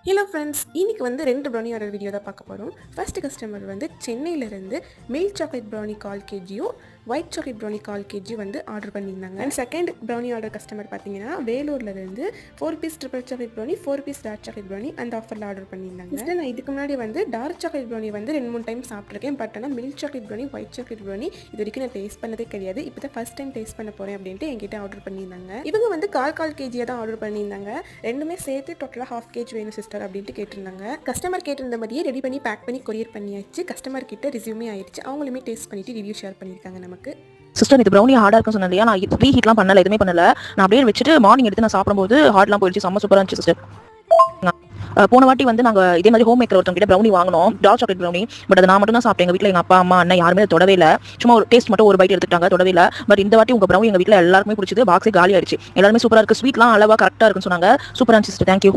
Hello friends, இன்னைக்கு வந்து 2 brownie order video தான் பார்க்க போகிறோம். ஃபர்ஸ்ட் கஸ்டமர் வந்து சென்னையிலேருந்து milk chocolate brownie 1/4 kg white chocolate brownie 1/4 kg வந்து ஆர்டர் பண்ணியிருந்தாங்க. And second brownie order customer பார்த்தீங்கன்னா வேலூர்லேருந்து 4 piece triple chocolate brownie 4 piece dark chocolate brownie அந்த ஆஃபரில் ஆர்டர் பண்ணியிருந்தாங்க. நான் இதுக்கு முன்னாடி வந்து டார்க் சாக்லேட் ப்ரௌனி வந்து 2-3 டைம் சாப்பிட்ருக்கேன். பட் ஆனால் milk chocolate brownie white chocolate brownie இது வரைக்கும் நான் டேஸ்ட் பண்ணதே கிடையாது. இப்போ தான் ஃபஸ்ட் டைம் டேஸ்ட் பண்ண போகிறேன் அப்படின்ட்டு என்கிட்ட ஆர்டர் பண்ணியிருந்தாங்க. இவங்க வந்து 1/4 kg தான் ஆர்டர் பண்ணியிருந்தாங்க. ரெண்டுமே சேர்த்து டோட்டலாக 1/2 kg வேணும் சிஸ்டர் அப்படின்ட்டு கேட்டிருந்தாங்க. கஸ்டமர் கேட்டிருந்த மாதிரியே ரெடி பண்ணி பேக் பண்ணி கொரியர் பண்ணியாச்சு. கஸ்டமர் கிட்ட ரிசியூமே ஆயிடுச்சு. அவங்களுமே டேஸ்ட் பண்ணிட்டு ரிவ்யூ ஷேர் பண்ணியிருக்காங்க நமக்கு. சிஸ்டர் இது ப்ரௌனி ஹார்டாக இருக்குன்னு சொன்னேன் இல்லையா, நான் ப்ரீ ஹீட்லாம் பண்ணல, எதுவுமே பண்ணல. நான் அப்படியே வச்சுட்டு மார்னிங் எடுத்து நான் சாப்பிடும்போது ஹார்ட்லாம் போயிடுச்சு. செம்ம சூப்பராக இருந்துச்சு சிஸ்டர். போன வாட்டி வந்து நாங்கள் இதே மாதிரி ஹோம் மேக்கர் ஒருத்தவங்க கிட்ட ப்ரௌனி வாங்கினோம், டார்க் சாக்லேட் ப்ரௌனி. பட் அதை நான் மட்டும் தான் சாப்பிட்டேன். எங்கள் வீட்டில் எங்கள் அப்பா அம்மா அண்ணன் யாருமே தொடவே இல்லை. சும்மா ஒரு டேஸ்ட் மட்டும் ஒரு பைட் எடுத்துட்டாங்க, தொடவே இல்லை. பட் இந்த வாட்டி உங்கள் ப்ரௌனி எங்கள் வீட்டில் எல்லாருக்குமே பிடிச்சது. பாக்ஸே காலி ஆயிடுச்சு. எல்லாருமே சூப்பராக இருக்குது, ஸ்வீட்லாம் அளவாக கரெக்டாக இருக்குன்னு சொன்னாங்க. சூப்பராக இருந்துச்சு சிஸ்டர். தேங்க்யூ.